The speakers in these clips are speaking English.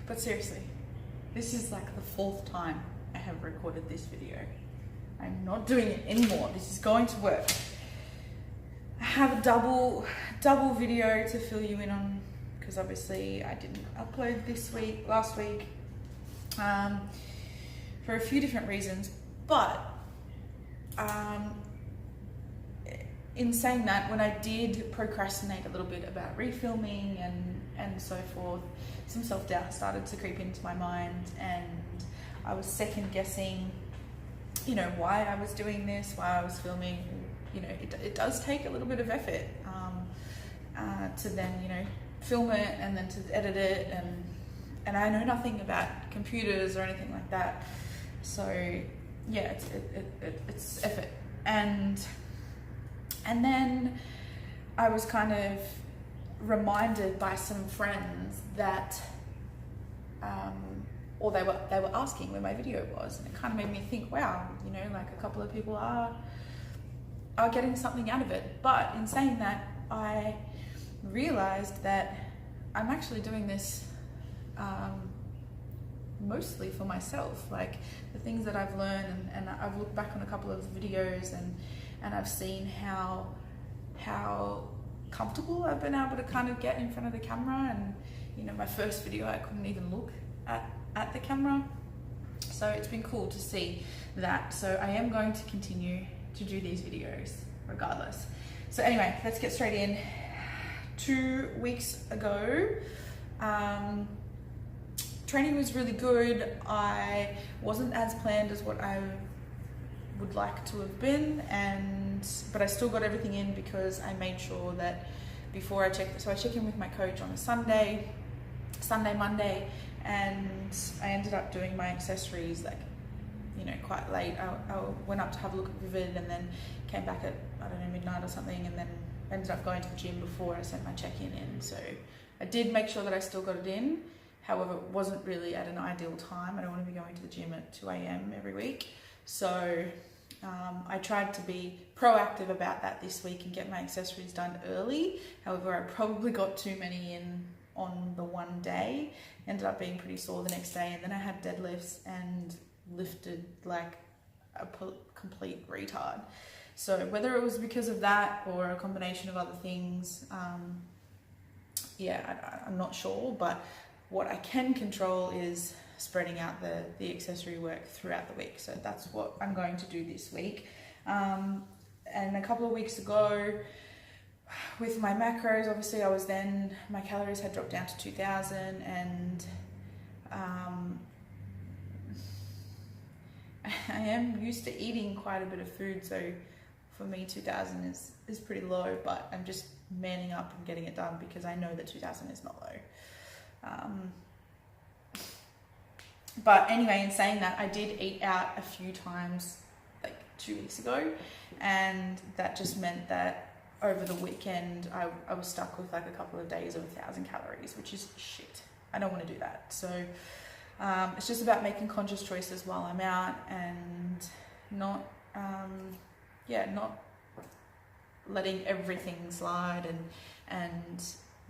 But seriously, this is like the 4th time I have recorded this video. I'm not doing it anymore. This is going to work. I have a double video to fill you in on, because obviously I didn't upload last week, for a few different reasons. But in saying that, when I did procrastinate a little bit about refilming and so forth, some self-doubt started to creep into my mind, and I was second guessing, you know, why I was doing this, why I was filming. You know, it does take a little bit of effort to then, you know, film it and then to edit it, and I know nothing about computers or anything like that. So yeah, it's effort. And then I was kind of reminded by some friends that, or they were asking where my video was, and it kind of made me think, wow, you know, like a couple of people are getting something out of it. But in saying that, I realized that I'm actually doing this mostly for myself. Like the things that I've learned, and I've looked back on a couple of videos and I've seen how comfortable I've been able to kind of get in front of the camera. And you know, my first video I couldn't even look at the camera, so it's been cool to see that. So I am going to continue to do these videos regardless. So anyway, let's get straight in. 2 weeks ago, training was really good. I wasn't as planned as what I would like to have been, but I still got everything in because I made sure that before I check in with my coach on a Sunday, Monday, and I ended up doing my accessories like, you know, quite late. I went up to have a look at Vivid and then came back at, I don't know, midnight or something, and then ended up going to the gym before I sent my check-in in. So I did make sure that I still got it in. However, it wasn't really at an ideal time. I don't want to be going to the gym at 2 a.m. every week. So I tried to be proactive about that this week and get my accessories done early. However, I probably got too many in on the one day. Ended up being pretty sore the next day, and then I had deadlifts and lifted like a complete retard. So whether it was because of that or a combination of other things, I'm not sure. But what I can control is spreading out the accessory work throughout the week. So that's what I'm going to do this week. And a couple of weeks ago, with my macros, obviously my calories had dropped down to 2,000, and I am used to eating quite a bit of food, so for me 2,000 is pretty low, but I'm just manning up and getting it done because I know that 2,000 is not low. But anyway, in saying that, I did eat out a few times like 2 weeks ago, and that just meant that over the weekend I was stuck with like a couple of days of 1,000 calories, which is shit. I don't want to do that. So it's just about making conscious choices while I'm out, and not letting everything slide, and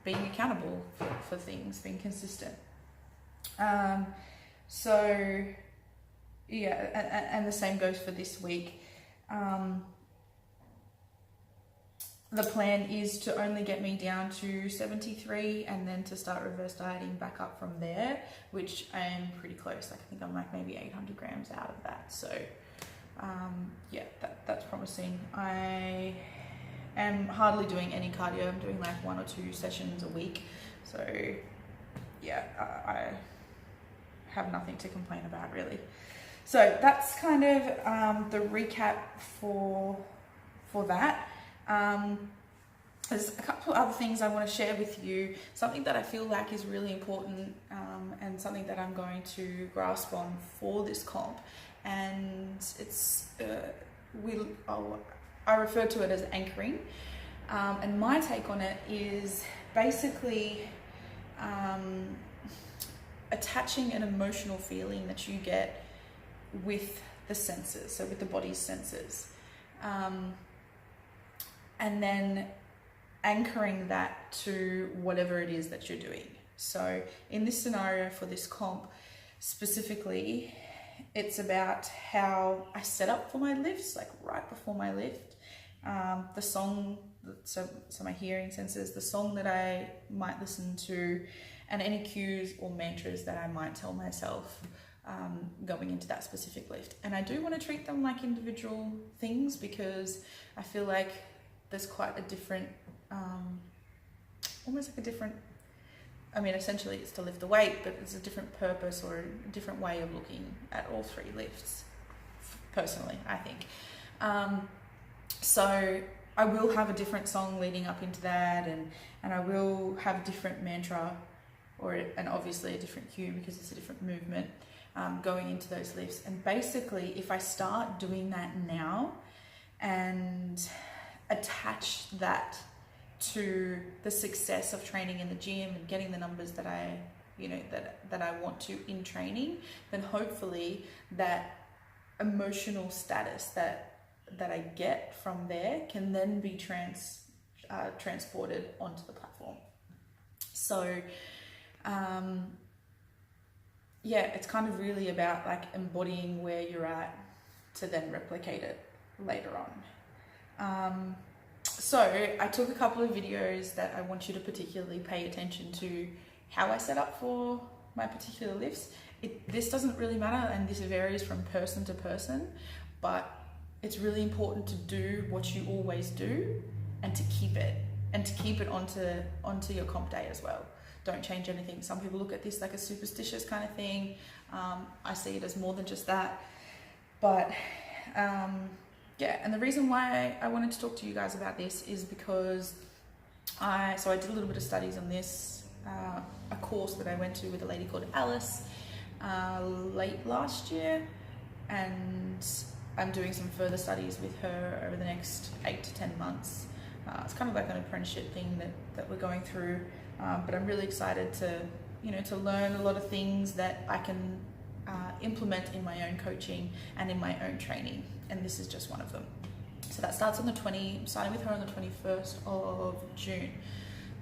being accountable for things, being consistent. So yeah, and the same goes for this week. The plan is to only get me down to 73 and then to start reverse dieting back up from there, which I am pretty close. Like I think I'm like maybe 800 grams out of that. So yeah, that's promising. I am hardly doing any cardio. I'm doing like 1 or 2 sessions a week. So yeah, I have nothing to complain about really. So that's kind of the recap for that. There's a couple of other things I want to share with you, something that I feel like is really important, and something that I'm going to grasp on for this comp, and it's I refer to it as anchoring, and my take on it is basically attaching an emotional feeling that you get with the senses, so with the body's senses, and then anchoring that to whatever it is that you're doing. So in this scenario for this comp specifically, it's about how I set up for my lifts, like right before my lift. The song, so my hearing sensors, the song that I might listen to, and any cues or mantras that I might tell myself going into that specific lift. And I do want to treat them like individual things, because I feel like there's quite a different, almost like a different, I mean, essentially it's to lift the weight, but it's a different purpose or a different way of looking at all three lifts, personally, I think. So I will have a different song leading up into that, and I will have a different mantra, and obviously a different cue because it's a different movement going into those lifts. And basically, if I start doing that now and attach that to the success of training in the gym and getting the numbers that I, that I want to in training, then hopefully that emotional status that I get from there can then be transported onto the platform. So yeah, it's kind of really about like embodying where you're at to then replicate it later on. So I took a couple of videos that I want you to particularly pay attention to how I set up for my particular lifts. This doesn't really matter, and this varies from person to person, but it's really important to do what you always do and to keep it onto your comp day as well. Don't change anything. Some people look at this like a superstitious kind of thing. I see it as more than just that. But yeah, and the reason why I wanted to talk to you guys about this is because I did a little bit of studies on this, a course that I went to with a lady called Alice late last year, and I'm doing some further studies with her over the next 8 to 10 months. It's kind of like an apprenticeship thing that we're going through, but I'm really excited to learn a lot of things that I can implement in my own coaching and in my own training, and this is just one of them. So that starts on starting with her on the 21st of June.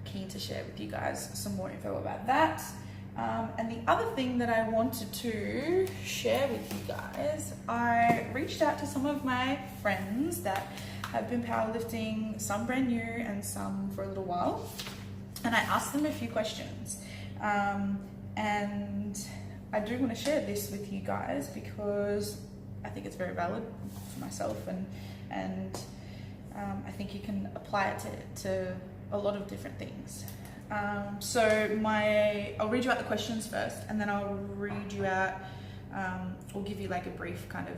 Keen to share with you guys some more info about that. And the other thing that I wanted to share with you guys, I reached out to some of my friends that have been powerlifting, some brand new and some for a little while, and I asked them a few questions. And I do want to share this with you guys because I think it's very valid for myself, and I think you can apply it to a lot of different things. So I'll read you out the questions first, and then I'll read you out, or give you like a brief kind of,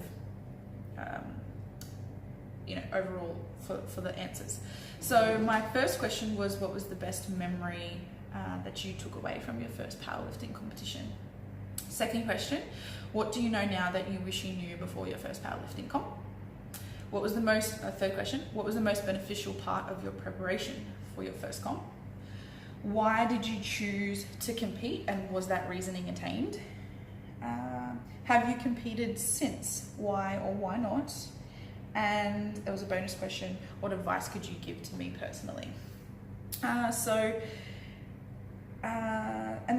overall for the answers. So my first question was, what was the best memory that you took away from your first powerlifting competition? Second question, what do you know now that you wish you knew before your first powerlifting comp? Third question, what was the most beneficial part of your preparation for your first comp? Why did you choose to compete, and was that reasoning attained? Have you competed since? Why or why not? And there was a bonus question, what advice could you give to me personally? And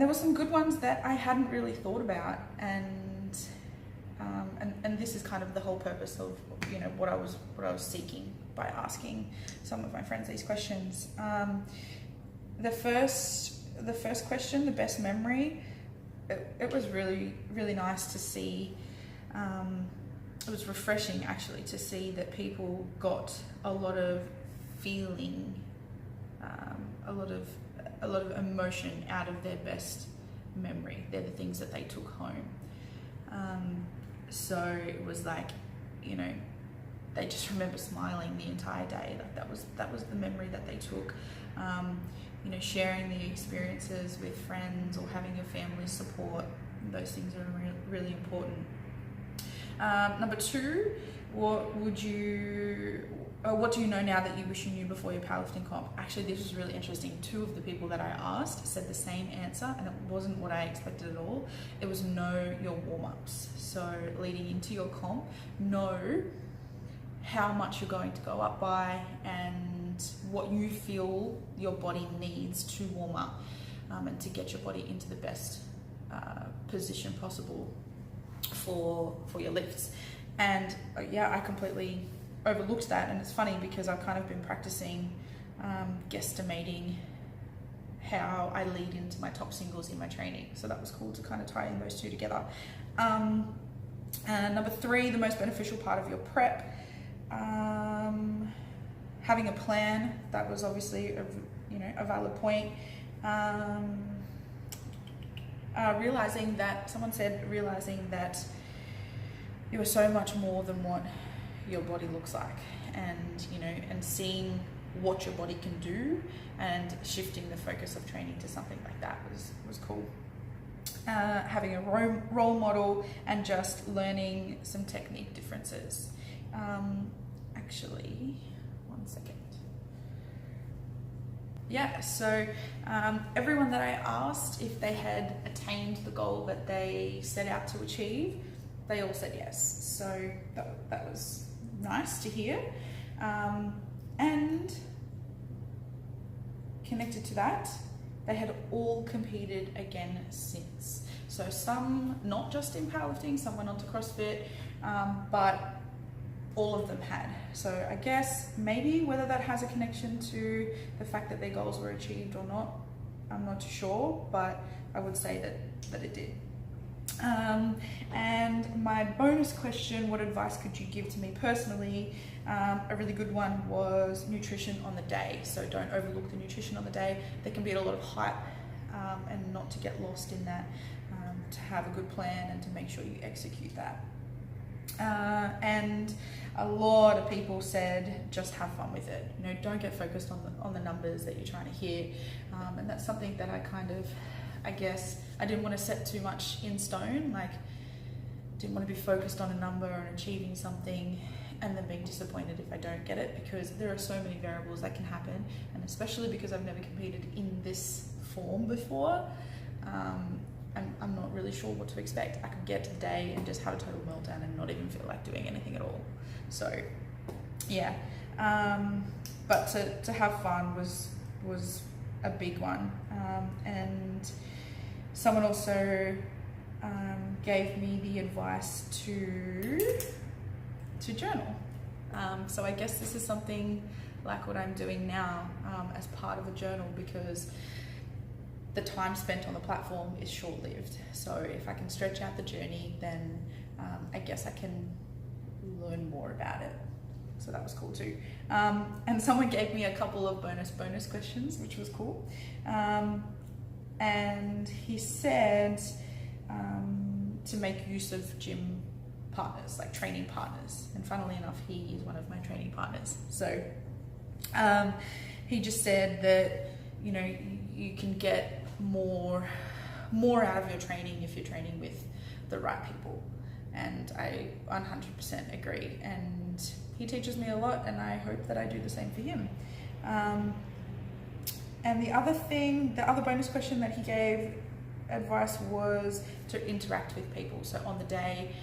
there were some good ones that I hadn't really thought about, and this is kind of the whole purpose of what I was seeking by asking some of my friends these questions. The first question, the best memory, it was really, really nice to see. It was refreshing actually to see that people got a lot of feeling, a lot of emotion out of their best memory. They're the things that they took home. So it was like, they just remember smiling the entire day. Like that was the memory that they took. Sharing the experiences with friends or having your family support, those things are really important. Number two, what do you know now that you wish you knew before your powerlifting comp? Actually, this was really interesting. 2 of the people that I asked said the same answer, and it wasn't what I expected at all. It was know your warm-ups. So leading into your comp, know how much you're going to go up by and what you feel your body needs to warm up. and to get your body into the best position possible for your lifts. And yeah, I completely overlooked that, and it's funny because I've kind of been practicing guesstimating how I lead into my top singles in my training, so that was cool to kind of tie in those two together. And number 3, the most beneficial part of your prep, having a plan. That was obviously a valid point. Realizing that you are so much more than what your body looks like, and and seeing what your body can do and shifting the focus of training to something like that was cool. Having a role model and just learning some technique differences. Actually, one second. Yeah, so everyone that I asked if they had attained the goal that they set out to achieve, they all said yes. So that was nice to hear. And connected to that, they had all competed again since. So some, not just in powerlifting, some went on to CrossFit, but all of them had. So I guess maybe whether that has a connection to the fact that their goals were achieved or not, I'm not too sure, but I would say that it did. And my bonus question, what advice could you give to me personally? A really good one was nutrition on the day. So don't overlook the nutrition on the day. There can be a lot of hype, and not to get lost in that, to have a good plan and to make sure you execute that. And a lot of people said just have fun with it. Don't get focused on the numbers that you're trying to hit. And that's something that I guess I didn't want to set too much in stone. Like, didn't want to be focused on a number and achieving something and then being disappointed if I don't get it, because there are so many variables that can happen, and especially because I've never competed in this form before, I'm not really sure what to expect. I could get to the day and just have a total meltdown and not even feel like doing anything at all. So yeah, but to have fun was a big one. And someone also gave me the advice to journal. So I guess this is something like what I'm doing now, as part of a journal, because the time spent on the platform is short-lived. So if I can stretch out the journey, then I guess I can learn more about it. So that was cool too. And someone gave me a couple of bonus questions, which was cool. And he said to make use of gym partners, like training partners. And funnily enough, he is one of my training partners. So he just said that, you can get more out of your training if you're training with the right people. And I 100% agree. And he teaches me a lot, and I hope that I do the same for him. And the other bonus question that he gave advice was to interact with people. So on the day,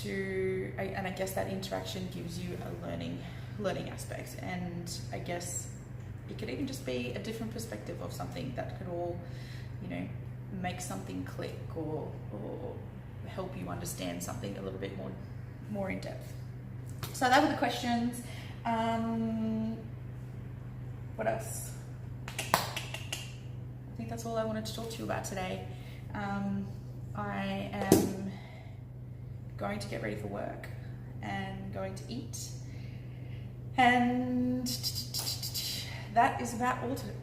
and I guess that interaction gives you a learning aspect. And I guess it could even just be a different perspective of something that could all, make something click or help you understand something a little bit more in depth. So that were the questions. What else? I think that's all I wanted to talk to you about today. I am going to get ready for work and going to eat, and that is about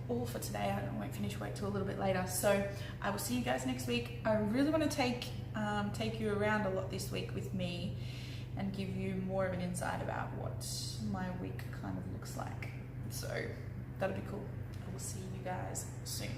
all for today. I won't finish work till a little bit later, so I will see you guys next week. I really want to take you around a lot this week with me and give you more of an insight about what my week kind of looks like. So that'll be cool. I will see you guys soon.